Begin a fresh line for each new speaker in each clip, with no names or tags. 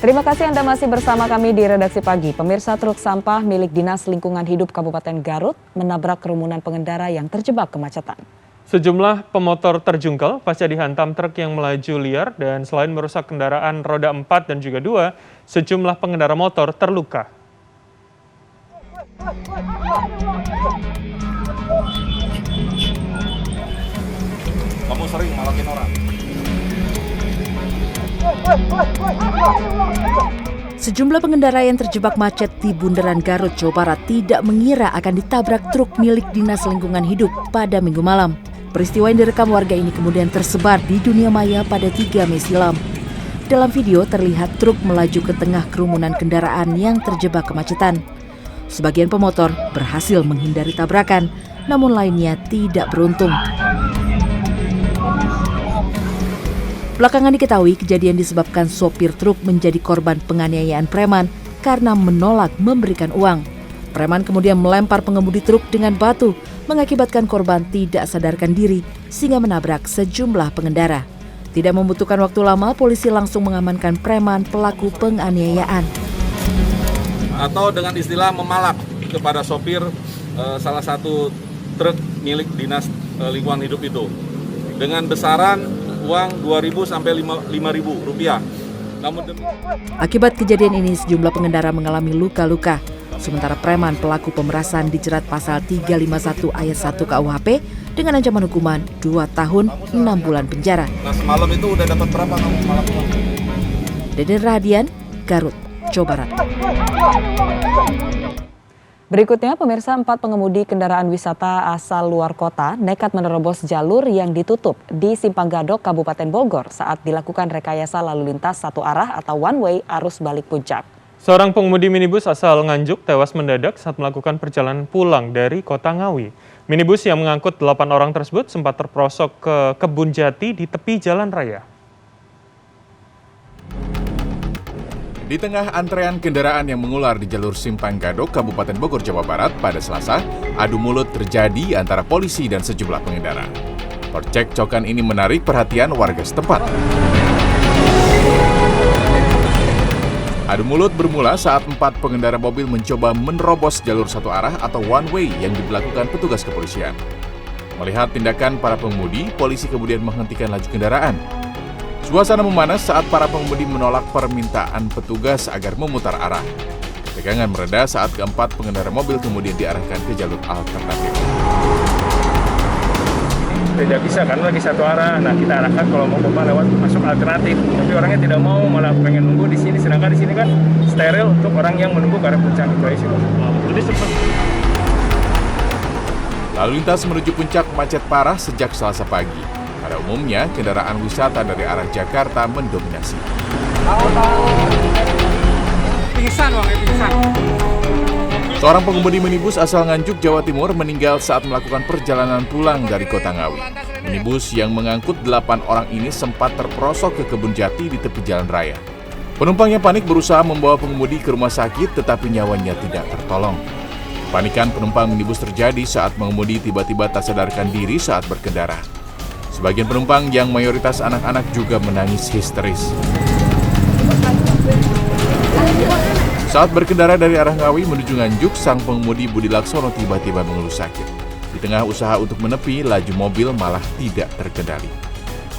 Terima kasih Anda masih bersama kami di Redaksi Pagi. Pemirsa, truk sampah milik Dinas Lingkungan Hidup Kabupaten Garut menabrak kerumunan pengendara yang terjebak kemacetan.
Sejumlah pemotor terjungkel pasca dihantam truk yang melaju liar dan selain merusak kendaraan roda 4 dan juga 2, sejumlah pengendara motor terluka.
Kamu sering malakin orang?
Sejumlah pengendara yang terjebak macet di Bundaran Garut, Jawa Barat tidak mengira akan ditabrak truk milik Dinas Lingkungan Hidup pada Minggu malam. Peristiwa yang direkam warga ini kemudian tersebar di dunia maya pada 3 Mei silam. Dalam video terlihat truk melaju ke tengah kerumunan kendaraan yang terjebak kemacetan. Sebagian pemotor berhasil menghindari tabrakan, namun lainnya tidak beruntung. Belakangan diketahui kejadian disebabkan sopir truk menjadi korban penganiayaan preman karena menolak memberikan uang. Preman kemudian melempar pengemudi truk dengan batu, mengakibatkan korban tidak sadarkan diri sehingga menabrak sejumlah pengendara. Tidak membutuhkan waktu lama, polisi langsung mengamankan preman pelaku penganiayaan.
Atau dengan istilah memalak kepada sopir salah satu truk milik Dinas Lingkungan Hidup itu dengan besaran uang Rp2.000 sampai Rp5.000.
Akibat kejadian ini sejumlah pengendara mengalami luka-luka. Sementara preman pelaku pemerasan dijerat pasal 351 ayat 1 KUHP dengan ancaman hukuman 2 tahun 6 bulan penjara.
Nah, semalam itu udah dapat berapa kamu malam?
Deden Rahadian, Garut, Jawa Barat.
Berikutnya, pemirsa, 4 pengemudi kendaraan wisata asal luar kota nekat menerobos jalur yang ditutup di Simpang Gadok, Kabupaten Bogor saat dilakukan rekayasa lalu lintas satu arah atau one way arus balik puncak.
Seorang pengemudi minibus asal Nganjuk tewas mendadak saat melakukan perjalanan pulang dari kota Ngawi. Minibus yang mengangkut 8 orang tersebut sempat terperosok ke kebun jati di tepi jalan raya.
Di tengah antrean kendaraan yang mengular di jalur Simpang Gadok, Kabupaten Bogor, Jawa Barat pada Selasa, adu mulut terjadi antara polisi dan sejumlah pengendara. Percekcokan ini menarik perhatian warga setempat. Adu mulut bermula saat 4 pengendara mobil mencoba menerobos jalur satu arah atau one way yang diberlakukan petugas kepolisian. Melihat tindakan para pengemudi, polisi kemudian menghentikan laju kendaraan. Suasana memanas saat para pengemudi menolak permintaan petugas agar memutar arah. Tegangan mereda saat keempat pengendara mobil kemudian diarahkan ke jalur alternatif.
Tidak bisa karena lagi satu arah. Nah, kita arahkan kalau mau bapak lewat masuk alternatif. Tapi orangnya tidak mau, malah pengen nunggu di sini. Sedangkan di sini kan steril untuk orang yang menunggu ke arah puncak.
Lalu lintas menuju puncak macet parah sejak Selasa pagi. Pada umumnya, kendaraan wisata dari arah Jakarta mendominasi.
Pingsan.
Seorang pengemudi minibus asal Nganjuk, Jawa Timur meninggal saat melakukan perjalanan pulang dari kota Ngawi. Minibus yang mengangkut 8 orang ini sempat terperosok ke kebun jati di tepi jalan raya. Penumpangnya panik berusaha membawa pengemudi ke rumah sakit tetapi nyawanya tidak tertolong. Panikan penumpang minibus terjadi saat pengemudi tiba-tiba tak sadarkan diri saat berkendara. Sebagian penumpang yang mayoritas anak-anak juga menangis histeris. Saat berkendara dari arah Ngawi menuju Nganjuk, sang pengemudi Budi Laksono tiba-tiba mengeluh sakit. Di tengah usaha untuk menepi, laju mobil malah tidak terkendali.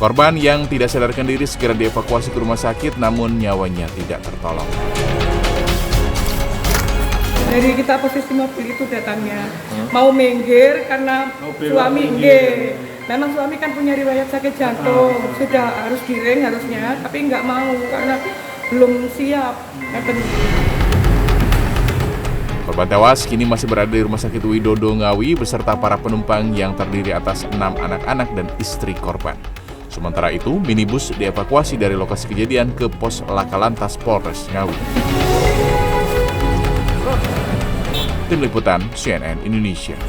Korban yang tidak sadarkan diri segera dievakuasi ke rumah sakit, namun nyawanya tidak tertolong.
Dari kita posisi mobil itu datangnya mau minggir karena suami nggih. Memang suami kan punya riwayat sakit jantung, sudah harus giring harusnya, tapi nggak mau karena belum siap.
Korban tewas kini masih berada di Rumah Sakit Widodo Ngawi beserta para penumpang yang terdiri atas 6 anak-anak dan istri korban. Sementara itu, minibus dievakuasi dari lokasi kejadian ke pos Lakalantas Polres Ngawi. Tim Liputan CNN Indonesia.